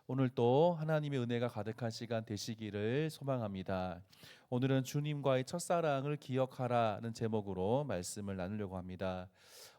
오늘 또 하나님의 은혜가 가득한 시간 되시기를 소망합니다. 오늘은 주님과의 첫사랑을 기억하라는 제목으로 말씀을 나누려고 합니다.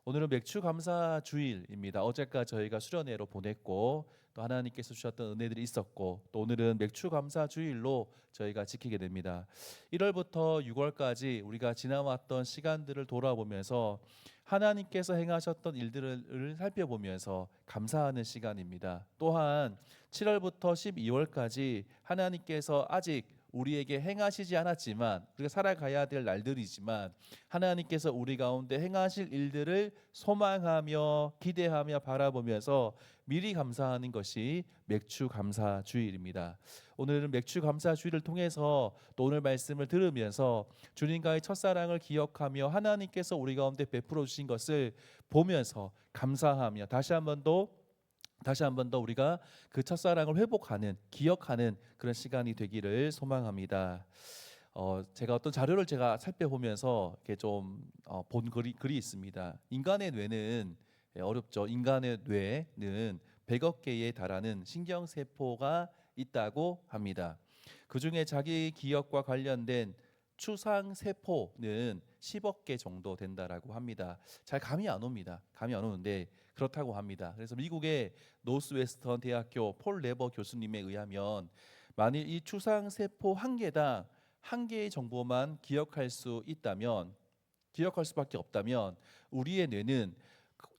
오늘은 맥주 감사 주일입니다. 어제까지 저희가 수련회로 보냈고 또 하나님께서 주셨던 은혜들이 있었고 또 오늘은 맥주 감사 주일로 저희가 지키게 됩니다. 1월부터 6월까지 우리가 지나왔던 시간들을 돌아보면서 하나님께서 행하셨던 일들을 살펴보면서 감사하는 시간입니다. 또한 7월부터 12월까지 하나님께서 아직 우리에게 행하시지 않았지만 우리가 살아가야 될 날들이지만 하나님께서 우리 가운데 행하실 일들을 소망하며 기대하며 바라보면서 미리 감사하는 것이 맥주 감사 주일입니다. 오늘은 맥주 감사 주일을 통해서 또 오늘 말씀을 들으면서 주님과의 첫사랑을 기억하며 하나님께서 우리 가운데 베풀어 주신 것을 보면서 감사하며 다시 한 번 더 우리가 그 첫사랑을 회복하는 기억하는 그런 시간이 되기를 소망합니다. 제가 어떤 자료를 제가 살펴보면서 이렇게 좀 본 글이 있습니다. 인간의 뇌는 어렵죠. 인간의 뇌는 100억 개에 달하는 신경세포가 있다고 합니다. 그 중에 자기 기억과 관련된 추상세포는 10억 개 정도 된다라고 합니다. 잘 감이 안 옵니다. 감이 안 오는데 그렇다고 합니다. 그래서 미국의 노스웨스턴 대학교 폴 레버 교수님에 의하면 만일 이 추상세포 한 개당 한 개의 정보만 기억할 수밖에 없다면 우리의 뇌는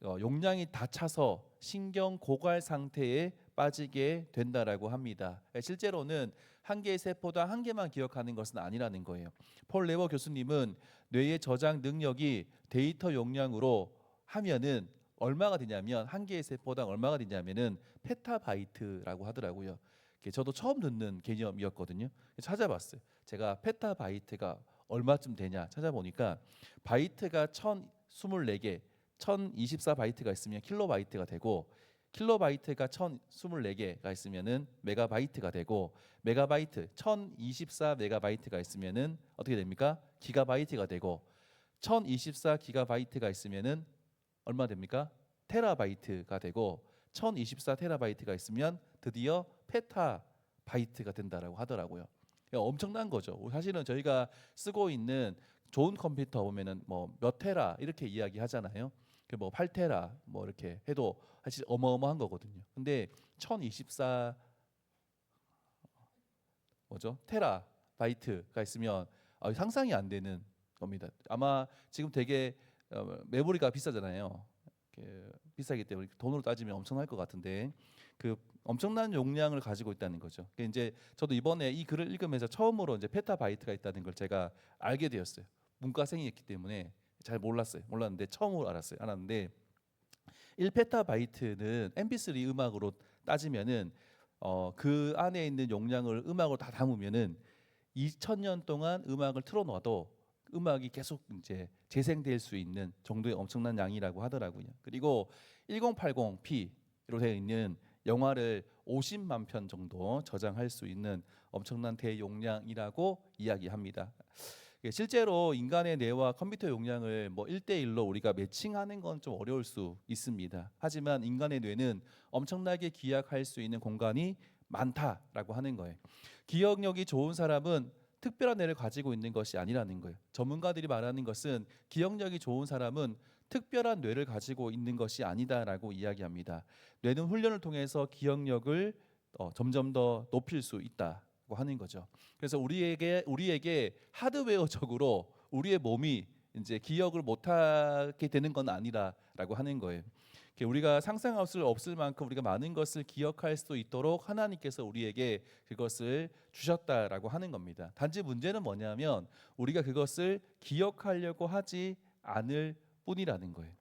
용량이 다 차서 신경 고갈 상태에 빠지게 된다라고 합니다. 실제로는 한 개의 세포당 한 개만 기억하는 것은 아니라는 거예요. 폴 레버 교수님은 뇌의 저장 능력이 데이터 용량으로 하면은 얼마가 되냐면 한 개의 세포당 얼마가 되냐면은 페타바이트라고 하더라고요. 저도 처음 듣는 개념이었거든요. 찾아봤어요. 제가 페타바이트가 얼마쯤 되냐 찾아보니까 바이트가 1024개, 1024바이트가 있으면 킬로바이트가 되고 킬로바이트가 1024개가 있으면은 메가바이트가 되고 메가바이트 1024 메가바이트가 있으면은 어떻게 됩니까? 기가바이트가 되고 1024 기가바이트가 있으면은 얼마 됩니까? 테라바이트가 되고 1024 테라바이트가 있으면 드디어 페타바이트가 된다라고 하더라고요. 엄청난 거죠. 사실은 저희가 쓰고 있는 좋은 컴퓨터 보면은 뭐 몇 테라 이렇게 이야기하잖아요. 뭐 8테라 뭐 이렇게 해도 사실 어마어마한 거거든요. 근데 1024 테라바이트가 있으면 상상이 안 되는 겁니다. 아마 지금 되게 메모리가 비싸잖아요. 비싸기 때문에 돈으로 따지면 엄청날 것 같은데 그 엄청난 용량을 가지고 있다는 거죠. 이제 저도 이번에 이 글을 읽으면서 처음으로 이제 페타바이트가 있다는 걸 제가 알게 되었어요. 문과생이었기 때문에 잘 몰랐는데 처음으로 알았는데 1페타바이트는 MP3 음악으로 따지면은 그 안에 있는 용량을 음악으로 다 담으면은 2000년 동안 음악을 틀어놔도 음악이 계속 이제 재생될 수 있는 정도의 엄청난 양이라고 하더라고요. 그리고 1080p로 되어 있는 영화를 50만 편 정도 저장할 수 있는 엄청난 대용량이라고 이야기합니다. 실제로 인간의 뇌와 컴퓨터 용량을 뭐 1대1로 우리가 매칭하는 건 좀 어려울 수 있습니다. 하지만 인간의 뇌는 엄청나게 기억할 수 있는 공간이 많다라고 하는 거예요. 기억력이 좋은 사람은 특별한 뇌를 가지고 있는 것이 아니라는 거예요. 전문가들이 말하는 것은 기억력이 좋은 사람은 특별한 뇌를 가지고 있는 것이 아니다라고 이야기합니다. 뇌는 훈련을 통해서 기억력을 점점 더 높일 수 있다고 하는 거죠. 그래서 우리에게 하드웨어적으로 우리의 몸이 이제 기억을 못하게 되는 건 아니라라고 하는 거예요. 우리가 상상할 수 없을 만큼 우리가 많은 것을 기억할 수 있도록 하나님께서 우리에게 그것을 주셨다라고 하는 겁니다. 단지 문제는 뭐냐면 우리가 그것을 기억하려고 하지 않을 뿐이라는 거예요.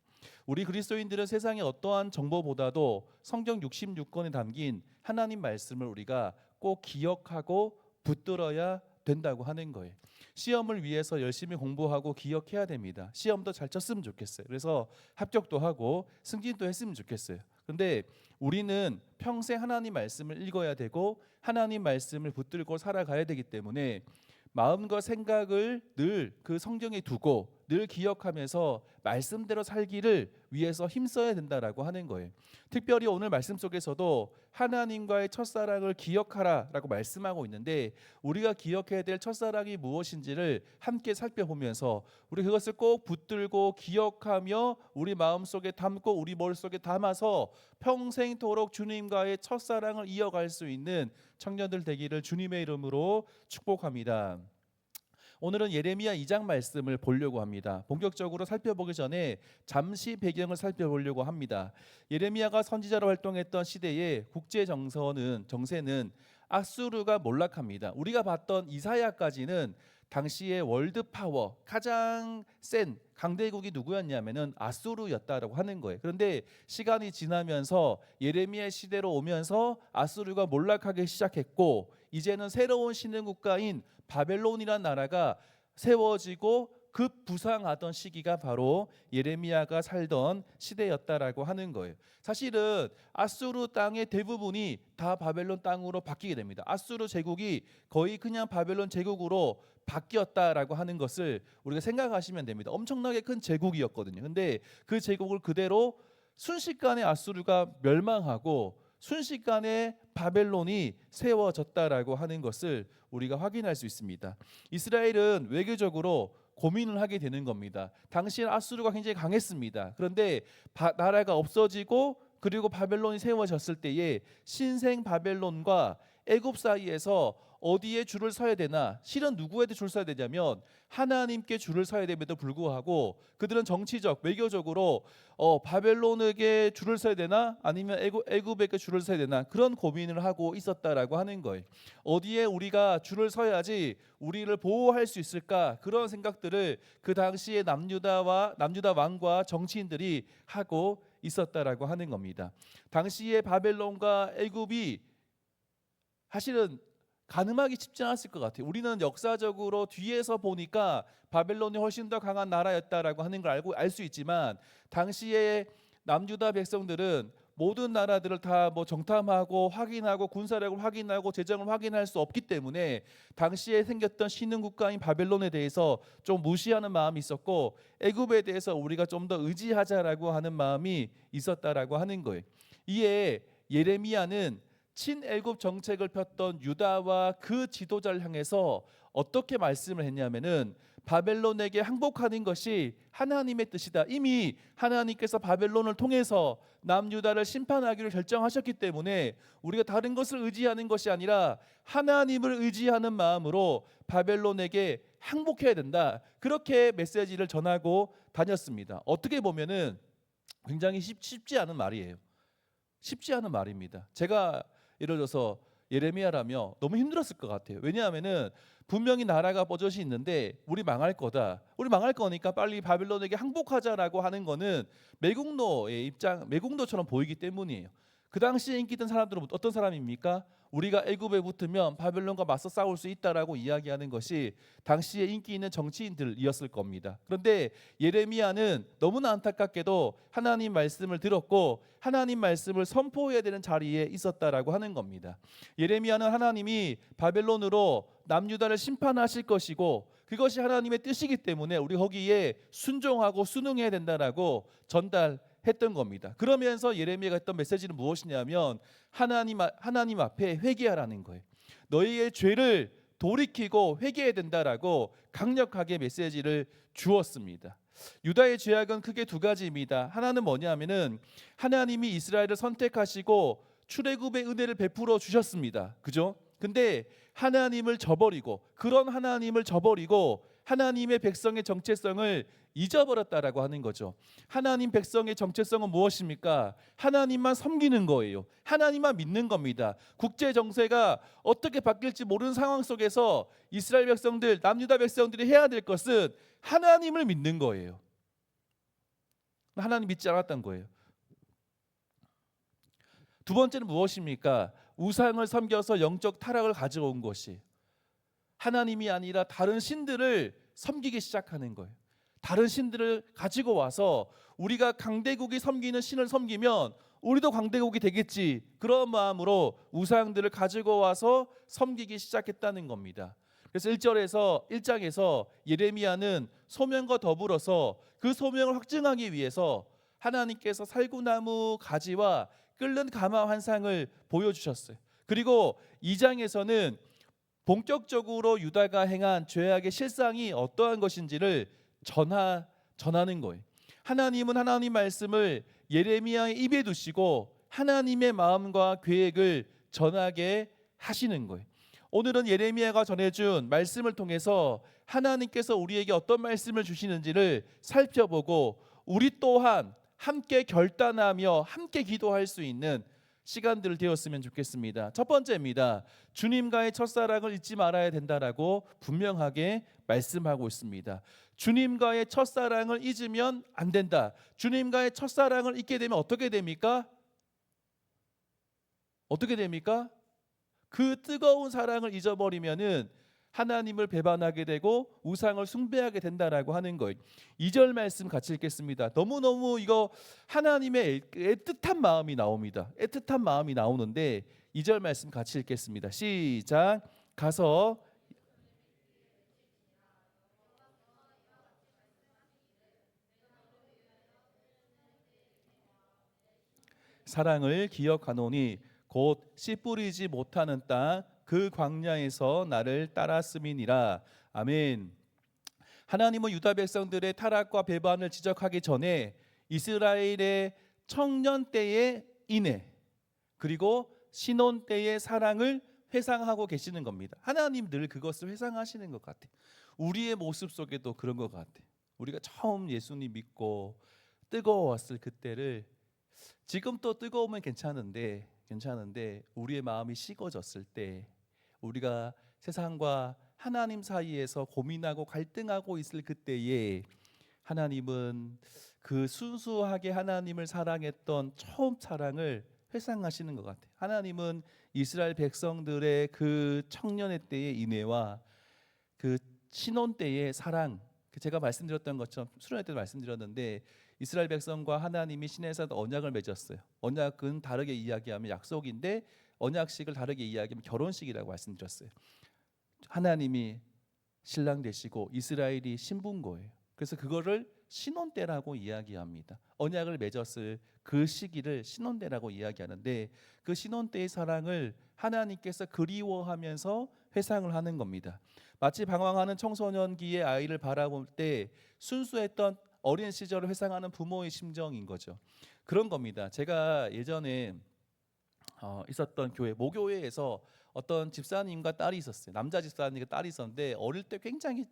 우리 그리스도인들은 세상의 어떠한 정보보다도 성경 66권에 담긴 하나님 말씀을 우리가 꼭 기억하고 붙들어야 된다고 하는 거예요. 시험을 위해서 열심히 공부하고 기억해야 됩니다. 시험도 잘 쳤으면 좋겠어요. 그래서 합격도 하고 승진도 했으면 좋겠어요. 근데 우리는 평생 하나님 말씀을 읽어야 되고 하나님 말씀을 붙들고 살아가야 되기 때문에 마음과 생각을 늘 그 성경에 두고 늘 기억하면서 말씀대로 살기를 위해서 힘써야 된다라고 하는 거예요. 특별히 오늘 말씀 속에서도 하나님과의 첫사랑을 기억하라라고 말씀하고 있는데, 우리가 기억해야 될 첫사랑이 무엇인지를 함께 살펴보면서 우리 그것을 꼭 붙들고 기억하며 우리 마음속에 담고 우리 머릿속에 담아서 평생토록 주님과의 첫사랑을 이어갈 수 있는 청년들 되기를 주님의 이름으로 축복합니다. 오늘은 예레미야 2장 말씀을 보려고 합니다. 본격적으로 살펴보기 전에 잠시 배경을 살펴보려고 합니다. 예레미야가 선지자로 활동했던 시대의 국제 정세는 아수르가 몰락합니다. 우리가 봤던 이사야까지는 당시의 월드 파워 가장 센 강대국이 누구였냐면은 아수르였다라고 하는 거예요. 그런데 시간이 지나면서 예레미야 시대로 오면서 아수르가 몰락하기 시작했고, 이제는 새로운 신흥 국가인 바벨론이라는 나라가 세워지고 급부상하던 시기가 바로 예레미야가 살던 시대였다라고 하는 거예요. 사실은 아수르 땅의 대부분이 다 바벨론 땅으로 바뀌게 됩니다. 아수르 제국이 거의 그냥 바벨론 제국으로 바뀌었다라고 하는 것을 우리가 생각하시면 됩니다. 엄청나게 큰 제국이었거든요. 근데 그 제국을 그대로 순식간에 아수르가 멸망하고 순식간에 바벨론이 세워졌다라고 하는 것을 우리가 확인할 수 있습니다. 이스라엘은 외교적으로 고민을 하게 되는 겁니다. 당시 아수르가 굉장히 강했습니다. 그런데 나라가 없어지고 그리고 바벨론이 세워졌을 때에 신생 바벨론과 애굽 사이에서 어디에 줄을 서야 되나, 실은 누구에게 줄 서야 되냐면 하나님께 줄을 서야 됨에도 불구하고 그들은 정치적 외교적으로 바벨론에게 줄을 서야 되나 아니면 애굽에게 줄을 서야 되나 그런 고민을 하고 있었다라고 하는 거예요. 어디에 우리가 줄을 서야지 우리를 보호할 수 있을까, 그런 생각들을 그 당시에 남유다 왕과 정치인들이 하고 있었다라고 하는 겁니다. 당시에 바벨론과 애굽이 사실은 가늠하기 쉽지 않았을 것 같아요. 우리는 역사적으로 뒤에서 보니까 바벨론이 훨씬 더 강한 나라였다라고 하는 걸 알 수 있지만, 당시에 남유다 백성들은 모든 나라들을 다 정탐하고 확인하고 군사력을 확인하고 재정을 확인할 수 없기 때문에 당시에 생겼던 신흥 국가인 바벨론에 대해서 좀 무시하는 마음이 있었고, 애굽에 대해서 우리가 좀 더 의지하자라고 하는 마음이 있었다라고 하는 거예요. 이에 예레미야는 친애굽 정책을 폈던 유다와 그 지도자를 향해서 어떻게 말씀을 했냐면은 바벨론에게 항복하는 것이 하나님의 뜻이다. 이미 하나님께서 바벨론을 통해서 남유다를 심판하기로 결정하셨기 때문에 우리가 다른 것을 의지하는 것이 아니라 하나님을 의지하는 마음으로 바벨론에게 항복해야 된다. 그렇게 메시지를 전하고 다녔습니다. 어떻게 보면은 굉장히 쉽지 않은 말이에요. 쉽지 않은 말입니다. 제가 예를 들어서 예레미야라며 너무 힘들었을 것 같아요. 왜냐하면은 분명히 나라가 버젓이 있는데 우리 망할 거다. 우리 망할 거니까 빨리 바벨론에게 항복하자라고 하는 거는 매국노처럼 보이기 때문이에요. 그 당시에 인기 있던 사람들은 어떤 사람입니까? 우리가 애굽에 붙으면 바벨론과 맞서 싸울 수 있다라고 이야기하는 것이 당시에 인기 있는 정치인들이었을 겁니다. 그런데 예레미야는 너무나 안타깝게도 하나님 말씀을 들었고 하나님 말씀을 선포해야 되는 자리에 있었다라고 하는 겁니다. 예레미야는 하나님이 바벨론으로 남유다를 심판하실 것이고 그것이 하나님의 뜻이기 때문에 우리 거기에 순종하고 순응해야 된다라고 전달했던 겁니다. 그러면서 예레미야가 했던 메시지는 무엇이냐면 하나님 앞에 회개하라는 거예요. 너희의 죄를 돌이키고 회개해야 된다라고 강력하게 메시지를 주었습니다. 유다의 죄악은 크게 두 가지입니다. 하나는 뭐냐면은 하나님이 이스라엘을 선택하시고 출애굽의 은혜를 베풀어 주셨습니다. 그죠? 근데 하나님을 저버리고 하나님의 백성의 정체성을 잊어버렸다라고 하는 거죠. 하나님 백성의 정체성은 무엇입니까? 하나님만 섬기는 거예요. 하나님만 믿는 겁니다. 국제 정세가 어떻게 바뀔지 모르는 상황 속에서 이스라엘 백성들, 남유다 백성들이 해야 될 것은 하나님을 믿는 거예요. 하나님 믿지 않았던 거예요. 두 번째는 무엇입니까? 우상을 섬겨서 영적 타락을 가져온 것이, 하나님이 아니라 다른 신들을 섬기기 시작하는 거예요. 다른 신들을 가지고 와서 우리가 강대국이 섬기는 신을 섬기면 우리도 강대국이 되겠지, 그런 마음으로 우상들을 가지고 와서 섬기기 시작했다는 겁니다. 그래서 1장에서 예레미야는 소명과 더불어서 그 소명을 확증하기 위해서 하나님께서 살구나무 가지와 끓는 가마 환상을 보여주셨어요. 그리고 2장에서는 본격적으로 유다가 행한 죄악의 실상이 어떠한 것인지를 전하는 거예요. 하나님은 하나님 말씀을 예레미야의 입에 두시고 하나님의 마음과 계획을 전하게 하시는 거예요. 오늘은 예레미야가 전해준 말씀을 통해서 하나님께서 우리에게 어떤 말씀을 주시는지를 살펴보고 우리 또한 함께 결단하며 함께 기도할 수 있는 시간들을 되었으면 좋겠습니다. 첫 번째입니다. 주님과의 첫사랑을 잊지 말아야 된다라고 분명하게 말씀하고 있습니다. 주님과의 첫사랑을 잊으면 안 된다. 주님과의 첫사랑을 잊게 되면 어떻게 됩니까? 어떻게 됩니까? 그 뜨거운 사랑을 잊어버리면은 하나님을 배반하게 되고 우상을 숭배하게 된다라고 하는 거예요. 2절 말씀 같이 읽겠습니다. 너무너무 이거 하나님의 애틋한 마음이 나옵니다. 애틋한 마음이 나오는데 2절 말씀 같이 읽겠습니다. 시작. 가서 사랑을 기억하노니 곧 씨 뿌리지 못하는 땅 그 광야에서 나를 따랐음이니라. 아멘. 하나님은 유다 백성들의 타락과 배반을 지적하기 전에 이스라엘의 청년 때의 인애 그리고 신혼 때의 사랑을 회상하고 계시는 겁니다. 하나님 늘 그것을 회상하시는 것 같아요. 우리의 모습 속에도 그런 것 같아요. 우리가 처음 예수님 믿고 뜨거웠을 그때를 지금 또 뜨거우면 괜찮은데 우리의 마음이 식어졌을 때 우리가 세상과 하나님 사이에서 고민하고 갈등하고 있을 그때에 하나님은 그 순수하게 하나님을 사랑했던 처음 사랑을 회상하시는 것 같아요. 하나님은 이스라엘 백성들의 그 청년의 때의 인애와 그 신혼 때의 사랑, 제가 말씀드렸던 것처럼 수련회 때도 말씀드렸는데 이스라엘 백성과 하나님이 시내에서 언약을 맺었어요. 언약은 다르게 이야기하면 약속인데 언약식을 다르게 이야기하면 결혼식이라고 말씀드렸어요. 하나님이 신랑 되시고 이스라엘이 신부인. 그래서 그거를 신혼 때라고 이야기합니다. 언약을 맺었을 그 시기를 신혼 때라고 이야기하는데 그 신혼 때의 사랑을 하나님께서 그리워하면서 회상을 하는 겁니다. 마치 방황하는 청소년기의 아이를 바라볼 때 순수했던 어린 시절을 회상하는 부모의 심정인 거죠. 그런 겁니다. 제가 예전에 있었던 교회, 모교회에서 어떤 집사님과 딸이 있었어요. 남자 집사님과 딸이 있었는데 어릴 때 굉장히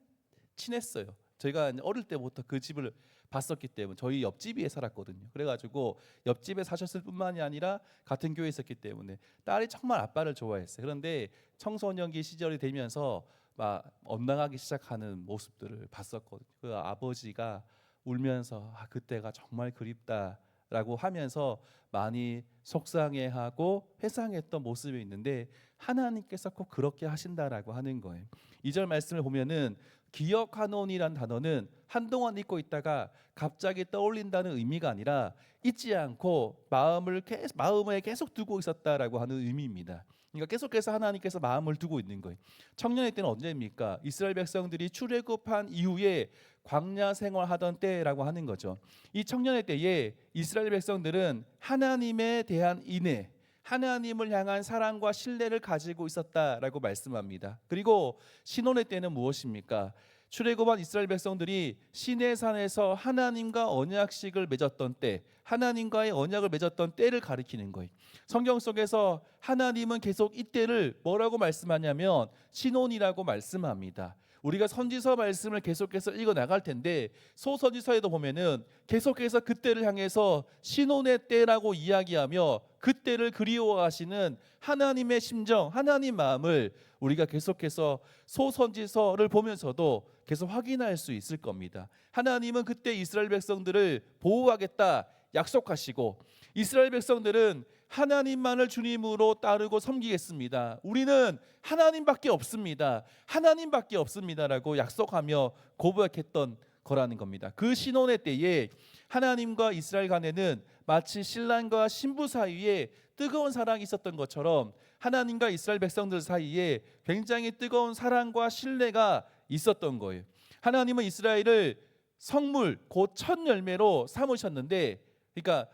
친했어요. 저희가 어릴 때부터 그 집을 봤었기 때문에 저희 옆집에 살았거든요. 그래가지고 옆집에 사셨을 뿐만이 아니라 같은 교회에 있었기 때문에 딸이 정말 아빠를 좋아했어요. 그런데 청소년기 시절이 되면서 막 엇나가기 시작하는 모습들을 봤었거든요. 그 아버지가 울면서 그때가 정말 그립다라고 하면서 많이 속상해하고 회상했던 모습이 있는데 하나님께서 꼭 그렇게 하신다라고 하는 거예요. 2절 말씀을 보면은 기억하노니란 단어는 한동안 잊고 있다가 갑자기 떠올린다는 의미가 아니라 잊지 않고 마음에 계속 두고 있었다라고 하는 의미입니다. 그러니까 계속해서 하나님께서 마음을 두고 있는 거예요. 청년의 때는 언제입니까? 이스라엘 백성들이 출애굽한 이후에 광야 생활하던 때라고 하는 거죠. 이 청년의 때에 이스라엘 백성들은 하나님에 대한 인애, 하나님을 향한 사랑과 신뢰를 가지고 있었다라고 말씀합니다. 그리고 신혼의 때는 무엇입니까? 출애굽한 이스라엘 백성들이 시내산에서 하나님과 언약식을 맺었던 때, 하나님과의 언약을 맺었던 때를 가리키는 거예요. 성경 속에서 하나님은 계속 이 때를 뭐라고 말씀하냐면 신혼이라고 말씀합니다. 우리가 선지서 말씀을 계속해서 읽어 나갈 텐데 소선지서에도 보면은 계속해서 그때를 향해서 신혼의 때라고 이야기하며 그때를 그리워하시는 하나님의 심정, 하나님 마음을 우리가 계속해서 소선지서를 보면서도 계속 확인할 수 있을 겁니다. 하나님은 그때 이스라엘 백성들을 보호하겠다 약속하시고 이스라엘 백성들은 하나님만을 주님으로 따르고 섬기겠습니다. 우리는 하나님밖에 없습니다. 하나님밖에 없습니다라고 약속하며 고백했던 거라는 겁니다. 그 신혼의 때에 하나님과 이스라엘 간에는 마치 신랑과 신부 사이에 뜨거운 사랑이 있었던 것처럼 하나님과 이스라엘 백성들 사이에 굉장히 뜨거운 사랑과 신뢰가 있었던 거예요. 하나님은 이스라엘을 성물 곧 첫 열매로 삼으셨는데, 그러니까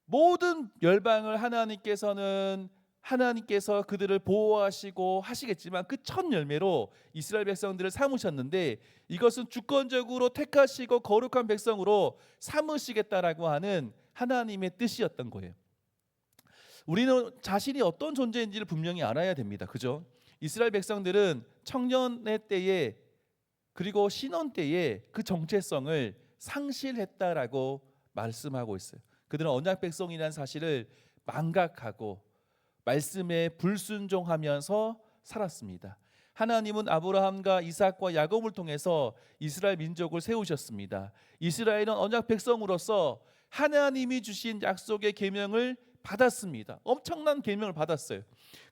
모든 열방을 하나님께서 그들을 보호하시고 하시겠지만 그 첫 열매로 이스라엘 백성들을 삼으셨는데, 이것은 주권적으로 택하시고 거룩한 백성으로 삼으시겠다라고 하는 하나님의 뜻이었던 거예요. 우리는 자신이 어떤 존재인지를 분명히 알아야 됩니다. 그죠? 이스라엘 백성들은 청년의 때에 그리고 신혼 때에 그 정체성을 상실했다라고 말씀하고 있어요. 그들은 언약 백성이라는 사실을 망각하고 말씀에 불순종하면서 살았습니다. 하나님은 아브라함과 이삭과 야곱을 통해서 이스라엘 민족을 세우셨습니다. 이스라엘은 언약 백성으로서 하나님이 주신 약속의 계명을 받았습니다. 엄청난 계명을 받았어요.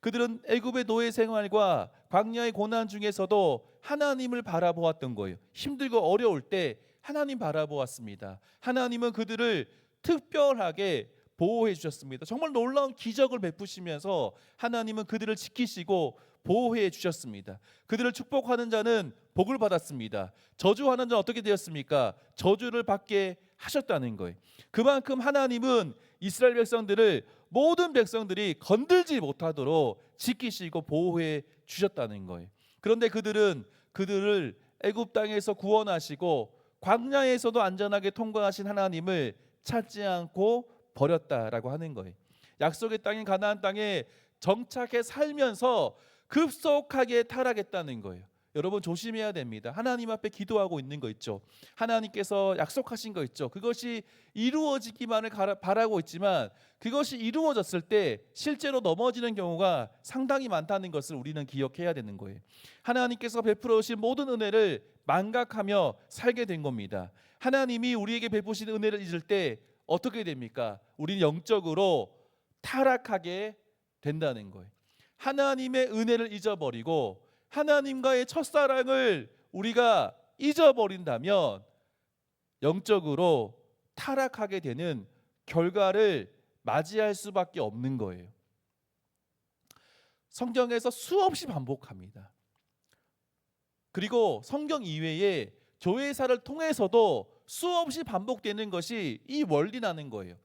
그들은 애굽의 노예 생활과 광야의 고난 중에서도 하나님을 바라보았던 거예요. 힘들고 어려울 때 하나님 바라보았습니다. 하나님은 그들을 특별하게 보호해 주셨습니다. 정말 놀라운 기적을 베푸시면서 하나님은 그들을 지키시고 보호해 주셨습니다. 그들을 축복하는 자는 복을 받았습니다. 저주하는 자는 어떻게 되었습니까? 저주를 받게 하셨다는 거예요. 그만큼 하나님은 이스라엘 백성들을 모든 백성들이 건들지 못하도록 지키시고 보호해 주셨다는 거예요. 그런데 그들을 애굽 땅에서 구원하시고 광야에서도 안전하게 통과하신 하나님을 찾지 않고 버렸다라고 하는 거예요. 약속의 땅인 가나안 땅에 정착해 살면서 급속하게 타락했다는 거예요. 여러분 조심해야 됩니다. 하나님 앞에 기도하고 있는 거 있죠. 하나님께서 약속하신 거 있죠. 그것이 이루어지기만을 바라고 있지만 그것이 이루어졌을 때 실제로 넘어지는 경우가 상당히 많다는 것을 우리는 기억해야 되는 거예요. 하나님께서 베풀어 오신 모든 은혜를 망각하며 살게 된 겁니다. 하나님이 우리에게 베푸신 은혜를 잊을 때 어떻게 됩니까? 우리는 영적으로 타락하게 된다는 거예요. 하나님의 은혜를 잊어버리고 하나님과의 첫사랑을 우리가 잊어버린다면 영적으로 타락하게 되는 결과를 맞이할 수밖에 없는 거예요. 성경에서 수없이 반복합니다. 그리고 성경 이외에 교회사를 통해서도 수없이 반복되는 것이 이 원리라는 거예요.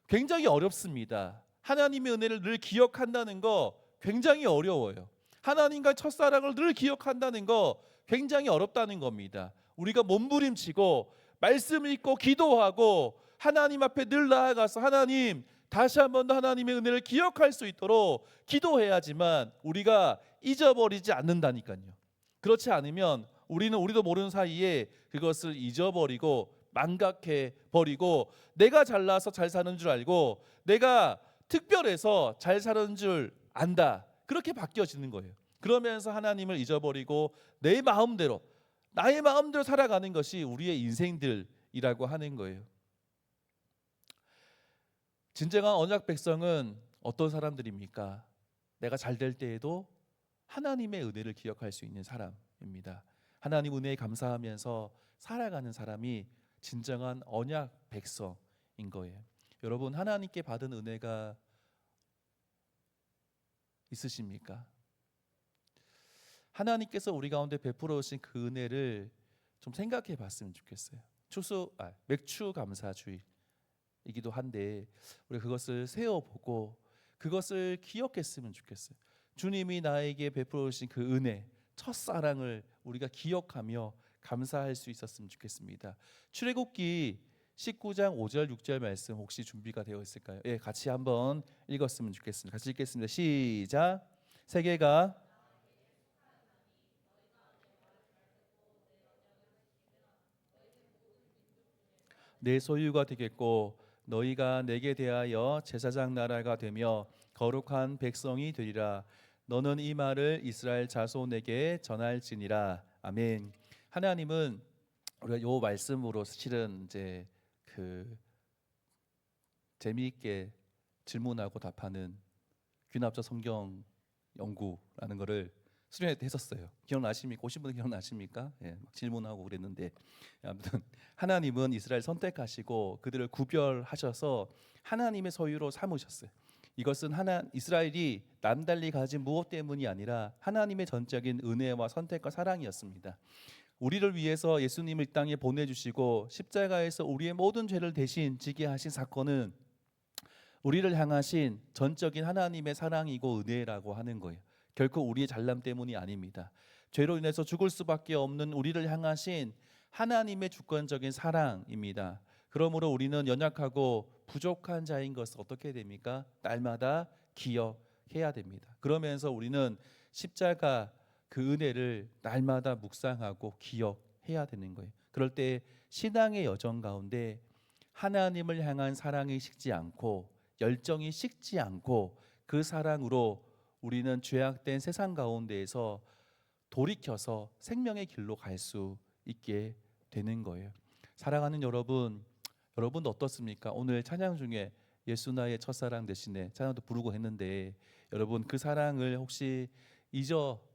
굉장히 어렵습니다. 하나님의 은혜를 늘 기억한다는 거 굉장히 어려워요. 하나님과 첫사랑을 늘 기억한다는 거 굉장히 어렵다는 겁니다. 우리가 몸부림치고 말씀 읽고 기도하고 하나님 앞에 늘 나아가서 하나님 다시 한 번 더 하나님의 은혜를 기억할 수 있도록 기도해야지만 우리가 잊어버리지 않는다니까요. 그렇지 않으면 우리도 모르는 사이에 그것을 잊어버리고 망각해 버리고 내가 잘나서 잘 사는 줄 알고 내가 특별해서 잘 사는 줄 안다. 그렇게 바뀌어지는 거예요. 그러면서 하나님을 잊어버리고 나의 마음대로 살아가는 것이 우리의 인생들이라고 하는 거예요. 진정한 언약 백성은 어떤 사람들입니까? 내가 잘 될 때에도 하나님의 은혜를 기억할 수 있는 사람입니다. 하나님 은혜에 감사하면서 살아가는 사람이 진정한 언약 백성인 거예요. 여러분 하나님께 받은 은혜가 있으십니까? 하나님께서 우리 가운데 베풀어 오신 그 은혜를 좀 생각해 봤으면 좋겠어요. 맥주 감사주의이기도 한데 우리 그것을 세어보고 그것을 기억했으면 좋겠어요. 주님이 나에게 베풀어 오신 그 은혜, 첫사랑을 우리가 기억하며 감사할 수 있었으면 좋겠습니다. 출애굽기 19장 5절 6절 말씀 혹시 준비가 되어 있을까요? 예, 같이 한번 읽었으면 좋겠습니다. 같이 읽겠습니다. 시작. 세계가 내 소유가 되겠고 너희가 내게 대하여 제사장 나라가 되며 거룩한 백성이 되리라. 너는 이 말을 이스라엘 자손에게 전할지니라. 아멘. 하나님은 우리가 요 말씀으로 실은 이제 그 재미있게 질문하고 답하는 귀납적 성경 연구라는 거를 수련했었어요. 기억나십니까? 오신 분들 기억나십니까? 예, 막 질문하고 그랬는데 아무튼 하나님은 이스라엘 선택하시고 그들을 구별하셔서 하나님의 소유로 삼으셨어요. 이것은 이스라엘이 남달리 가진 무엇 때문이 아니라 하나님의 전적인 은혜와 선택과 사랑이었습니다. 우리를 위해서 예수님을 이 땅에 보내주시고 십자가에서 우리의 모든 죄를 대신 지게 하신 사건은 우리를 향하신 전적인 하나님의 사랑이고 은혜라고 하는 거예요. 결코 우리의 잘남 때문이 아닙니다. 죄로 인해서 죽을 수밖에 없는 우리를 향하신 하나님의 주권적인 사랑입니다. 그러므로 우리는 연약하고 부족한 자인 것을 어떻게 됩니까? 날마다 기억해야 됩니다. 그러면서 우리는 십자가 그 은혜를 날마다 묵상하고 기억해야 되는 거예요. 그럴 때 신앙의 여정 가운데 하나님을 향한 사랑이 식지 않고 열정이 식지 않고 그 사랑으로 우리는 죄악된 세상 가운데에서 돌이켜서 생명의 길로 갈 수 있게 되는 거예요. 사랑하는 여러분, 여러분 어떻습니까? 오늘 찬양 중에 예수 나의 첫사랑 대신에 찬양도 부르고 했는데 여러분 그 사랑을 혹시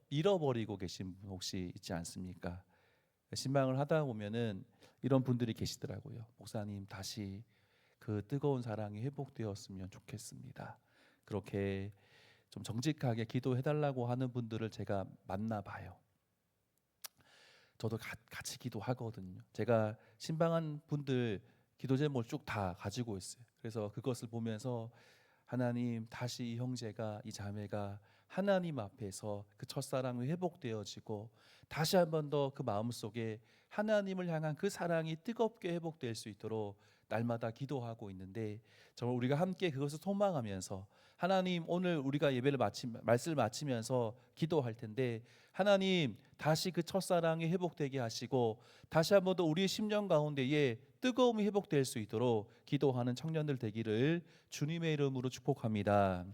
잃어버리고 계신 분 혹시 있지 않습니까? 신방을 하다 보면은 이런 분들이 계시더라고요. 목사님 다시 그 뜨거운 사랑이 회복되었으면 좋겠습니다. 그렇게 좀 정직하게 기도해달라고 하는 분들을 제가 만나봐요. 저도 같이 기도하거든요. 제가 신방한 분들 기도 제목을 쭉 다 가지고 있어요. 그래서 그것을 보면서 하나님 다시 이 형제가 이 자매가 하나님 앞에서 그 첫사랑이 회복되어지고 다시 한 번 더 그 마음속에 하나님을 향한 그 사랑이 뜨겁게 회복될 수 있도록 날마다 기도하고 있는데 정말 우리가 함께 그것을 소망하면서 하나님 오늘 우리가 말씀을 마치면서 기도할 텐데 하나님 다시 그 첫사랑이 회복되게 하시고 다시 한 번 더 우리의 심령 가운데에 뜨거움이 회복될 수 있도록 기도하는 청년들 되기를 주님의 이름으로 축복합니다.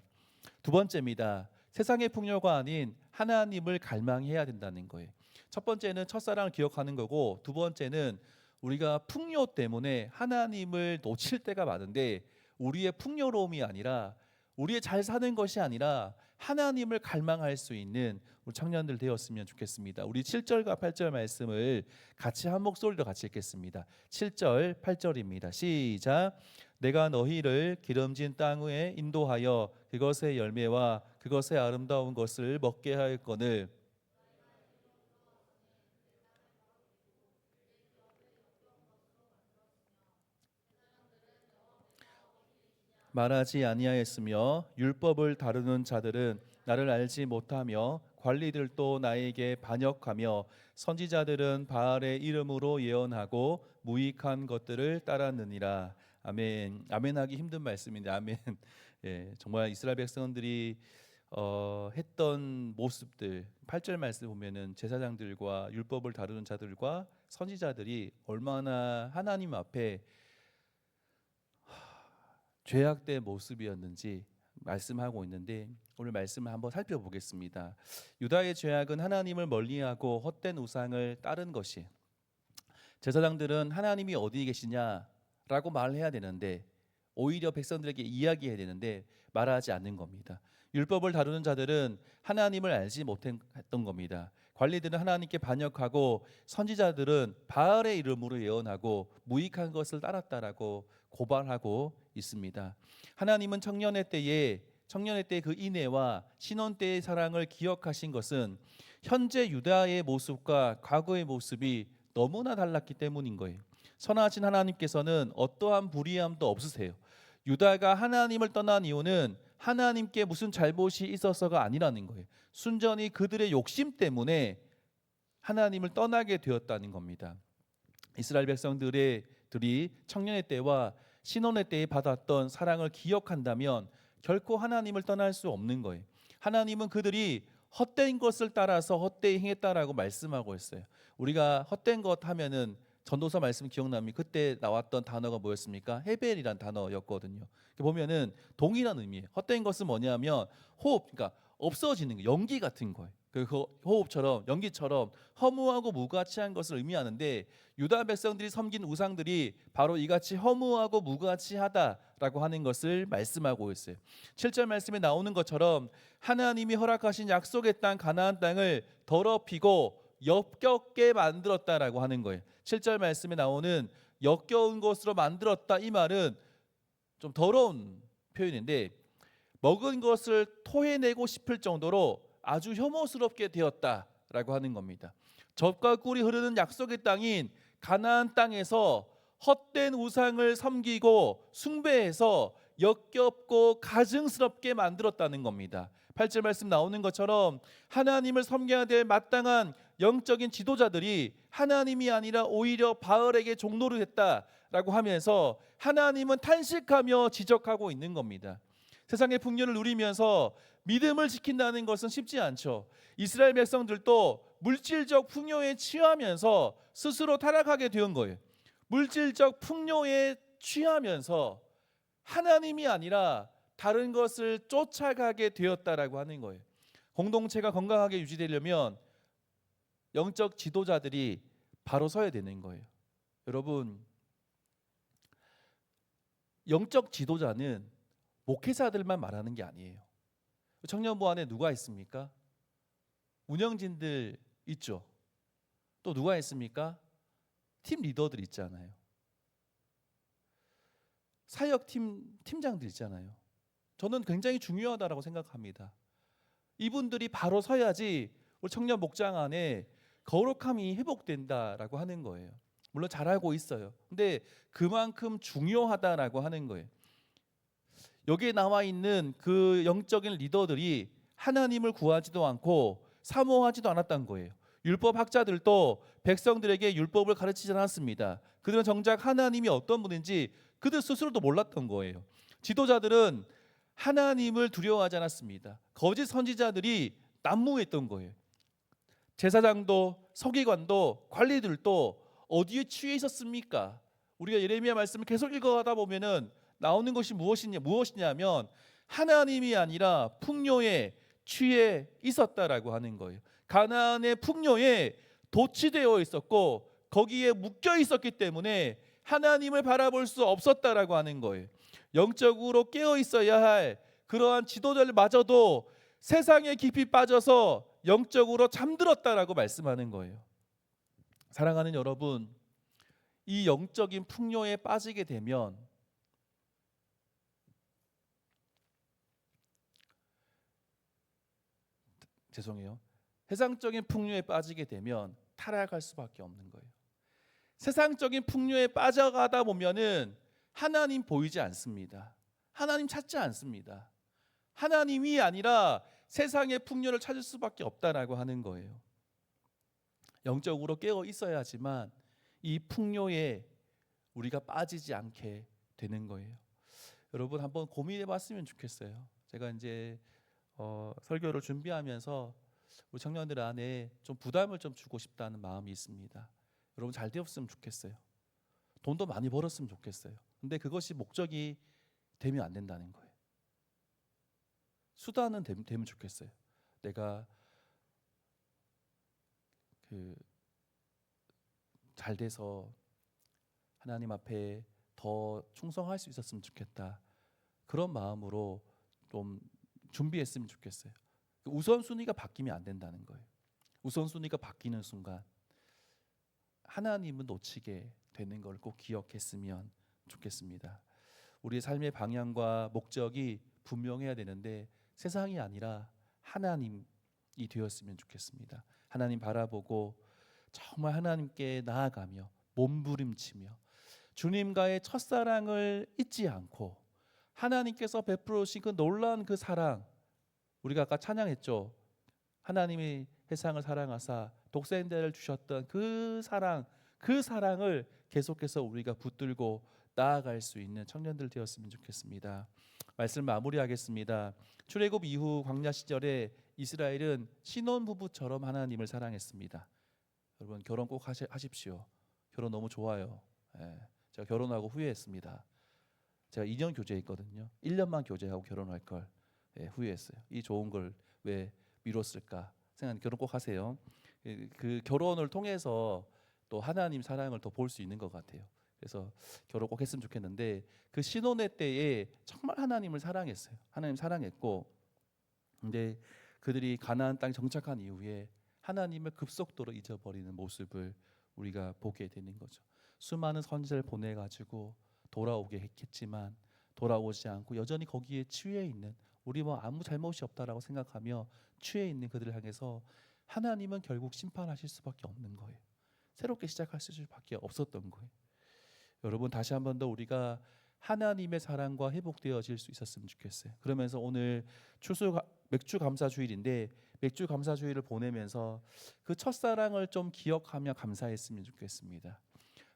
두 번째입니다. 세상의 풍요가 아닌 하나님을 갈망해야 된다는 거예요. 첫 번째는 첫사랑을 기억하는 거고 두 번째는 우리가 풍요 때문에 하나님을 놓칠 때가 많은데 우리의 풍요로움이 아니라 우리의 잘 사는 것이 아니라 하나님을 갈망할 수 있는 우리 청년들 되었으면 좋겠습니다. 우리 7절과 8절 말씀을 같이 한 목소리로 같이 읽겠습니다. 7절 8절입니다. 시작. 내가 너희를 기름진 땅 위에 인도하여 그것의 열매와 그것의 아름다운 것을 먹게 하였거늘 말하지 아니하였으며 율법을 다루는 자들은 나를 알지 못하며 관리들도 나에게 반역하며 선지자들은 바알의 이름으로 예언하고 무익한 것들을 따랐느니라. 아멘. 아멘하기 힘든 말씀인데 아멘. 예, 정말 이스라엘 백성들이 했던 모습들 8절 말씀 보면은 제사장들과 율법을 다루는 자들과 선지자들이 얼마나 하나님 앞에 죄악된 모습이었는지 말씀하고 있는데 오늘 말씀을 한번 살펴보겠습니다. 유다의 죄악은 하나님을 멀리하고 헛된 우상을 따른 것이 제사장들은 하나님이 어디 계시냐라고 말해야 되는데 오히려 백성들에게 이야기해야 되는데 말하지 않는 겁니다. 율법을 다루는 자들은 하나님을 알지 못했던 겁니다. 관리들은 하나님께 반역하고 선지자들은 바알의 이름으로 예언하고 무익한 것을 따랐다라고 고발하고 있습니다. 하나님은 청년의 때에 그 인애와 신혼 때의 사랑을 기억하신 것은 현재 유다의 모습과 과거의 모습이 너무나 달랐기 때문인 거예요. 선하신 하나님께서는 어떠한 불의함도 없으세요. 유다가 하나님을 떠난 이유는 하나님께 무슨 잘못이 있어서가 아니라는 거예요. 순전히 그들의 욕심 때문에 하나님을 떠나게 되었다는 겁니다. 이스라엘 백성들이 청년의 때와 신혼의 때에 받았던 사랑을 기억한다면 결코 하나님을 떠날 수 없는 거예요. 하나님은 그들이 헛된 것을 따라서 헛되이 행했다라고 말씀하고 있어요. 우리가 헛된 것 하면은 전도서 말씀 기억나면 그때 나왔던 단어가 뭐였습니까? 헤벨이란 단어였거든요. 보면은 동일한 의미예요. 헛된 것은 뭐냐면 호흡, 그러니까 없어지는 거, 연기 같은 거예요. 그 호흡처럼 연기처럼 허무하고 무가치한 것을 의미하는데 유다 백성들이 섬긴 우상들이 바로 이같이 허무하고 무가치하다라고 하는 것을 말씀하고 있어요. 7절 말씀에 나오는 것처럼 하나님이 허락하신 약속의 땅 가나안 땅을 더럽히고 역겹게 만들었다라고 하는 거예요. 7절 말씀에 나오는 역겨운 것으로 만들었다 이 말은 좀 더러운 표현인데 먹은 것을 토해내고 싶을 정도로 아주 혐오스럽게 되었다라고 하는 겁니다. 젖과 꿀이 흐르는 약속의 땅인 가나안 땅에서 헛된 우상을 섬기고 숭배해서 역겹고 가증스럽게 만들었다는 겁니다. 8절 말씀 나오는 것처럼 하나님을 섬겨야 될 마땅한 영적인 지도자들이 하나님이 아니라 오히려 바알에게 종노를 했다라고 하면서 하나님은 탄식하며 지적하고 있는 겁니다. 세상의 풍요를 누리면서 믿음을 지킨다는 것은 쉽지 않죠. 이스라엘 백성들도 물질적 풍요에 취하면서 스스로 타락하게 된 거예요. 물질적 풍요에 취하면서 하나님이 아니라 다른 것을 쫓아가게 되었다라고 하는 거예요. 공동체가 건강하게 유지되려면 영적 지도자들이 바로 서야 되는 거예요. 여러분, 영적 지도자는 목회자들만 말하는 게 아니에요. 청년부 안에 누가 있습니까? 운영진들 있죠. 또 누가 있습니까? 팀 리더들 있잖아요. 사역 팀장들 있잖아요. 저는 굉장히 중요하다라고 생각합니다. 이분들이 바로 서야지 우리 청년 목장 안에 거룩함이 회복된다라고 하는 거예요. 물론 잘 알고 있어요. 근데 그만큼 중요하다라고 하는 거예요. 여기에 나와 있는 그 영적인 리더들이 하나님을 구하지도 않고 사모하지도 않았던 거예요. 율법 학자들도 백성들에게 율법을 가르치지 않았습니다. 그들은 정작 하나님이 어떤 분인지 그들 스스로도 몰랐던 거예요. 지도자들은 하나님을 두려워하지 않았습니다. 거짓 선지자들이 난무했던 거예요. 제사장도 서기관도 관리들도 어디에 취해 있었습니까? 우리가 예레미야 말씀을 계속 읽어가다 보면은 나오는 것이 무엇이냐면 하나님이 아니라 풍요에 취해 있었다라고 하는 거예요. 가나안의 풍요에 도취되어 있었고 거기에 묶여 있었기 때문에 하나님을 바라볼 수 없었다라고 하는 거예요. 영적으로 깨어 있어야 할 그러한 지도자들마저도 세상에 깊이 빠져서 영적으로 잠들었다라고 말씀하는 거예요. 사랑하는 여러분, 이 영적인 풍요에 빠지게 되면 세상적인 풍요에 빠지게 되면 타락할 수밖에 없는 거예요. 세상적인 풍요에 빠져가다 보면은 하나님 보이지 않습니다. 하나님 찾지 않습니다. 하나님이 아니라 세상의 풍요를 찾을 수밖에 없다라고 하는 거예요. 영적으로 깨어 있어야지만 이 풍요에 우리가 빠지지 않게 되는 거예요. 여러분 한번 고민해 봤으면 좋겠어요. 제가 이제 설교를 준비하면서 우리 청년들 안에 좀 부담을 좀 주고 싶다는 마음이 있습니다. 여러분 잘 되었으면 좋겠어요. 돈도 많이 벌었으면 좋겠어요. 근데 그것이 목적이 되면 안 된다는 거예요. 수단은 되면 좋겠어요. 내가 잘 돼서 하나님 앞에 더 충성할 수 있었으면 좋겠다. 그런 마음으로 좀 준비했으면 좋겠어요. 우선순위가 바뀌면 안 된다는 거예요. 우선순위가 바뀌는 순간 하나님은 놓치게 되는 걸 꼭 기억했으면 좋겠습니다. 우리의 삶의 방향과 목적이 분명해야 되는데 세상이 아니라 하나님이 되었으면 좋겠습니다. 하나님 바라보고 정말 하나님께 나아가며 몸부림치며 주님과의 첫사랑을 잊지 않고 하나님께서 베풀어 주신 그 놀라운 그 사랑, 우리가 아까 찬양했죠. 하나님이 세상을 사랑하사 독생자를 주셨던 그 사랑을 계속해서 우리가 붙들고 나아갈 수 있는 청년들 되었으면 좋겠습니다. 말씀 마무리하겠습니다. 출애굽 이후 광야 시절에 이스라엘은 신혼부부처럼 하나님을 사랑했습니다. 여러분 결혼 꼭 하십시오. 결혼 너무 좋아요. 제가 결혼하고 후회했습니다. 제가 2년 교제했거든요. 1년만 교제하고 결혼할 걸 후회했어요. 이 좋은 걸 왜 미뤘을까 생각. 결혼 꼭 하세요. 그 결혼을 통해서 또 하나님 사랑을 더 볼 수 있는 것 같아요. 그래서 결혼 꼭 했으면 좋겠는데 그 신혼의 때에 정말 하나님을 사랑했어요. 하나님 사랑했고, 근데 그들이 가나안 땅에 정착한 이후에 하나님을 급속도로 잊어버리는 모습을 우리가 보게 되는 거죠. 수많은 선지자를 보내가지고 돌아오게 했겠지만 돌아오지 않고 여전히 거기에 취해 있는 우리 뭐 아무 잘못이 없다라고 생각하며 취해 있는 그들을 향해서 하나님은 결국 심판하실 수밖에 없는 거예요. 새롭게 시작할 수밖에 없었던 거예요. 여러분 다시 한 번 더 우리가 하나님의 사랑과 회복되어질 수 있었으면 좋겠어요. 그러면서 오늘 맥주 감사 주일인데 맥주 감사 주일을 보내면서 그 첫사랑을 좀 기억하며 감사했으면 좋겠습니다.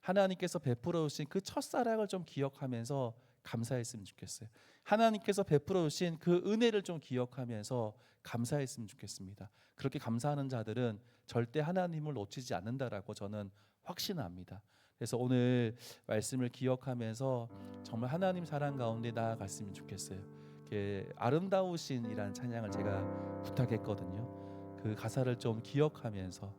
하나님께서 베풀어 주신 그 첫사랑을 좀 기억하면서 감사했으면 좋겠어요. 하나님께서 베풀어 주신 그 은혜를 좀 기억하면서 감사했으면 좋겠습니다. 그렇게 감사하는 자들은 절대 하나님을 놓치지 않는다라고 저는 확신합니다. 그래서 오늘 말씀을 기억하면서 정말 하나님 사랑 가운데 나아갔으면 좋겠어요. 아름다우신이라는 찬양을 제가 부탁했거든요. 그 가사를 좀 기억하면서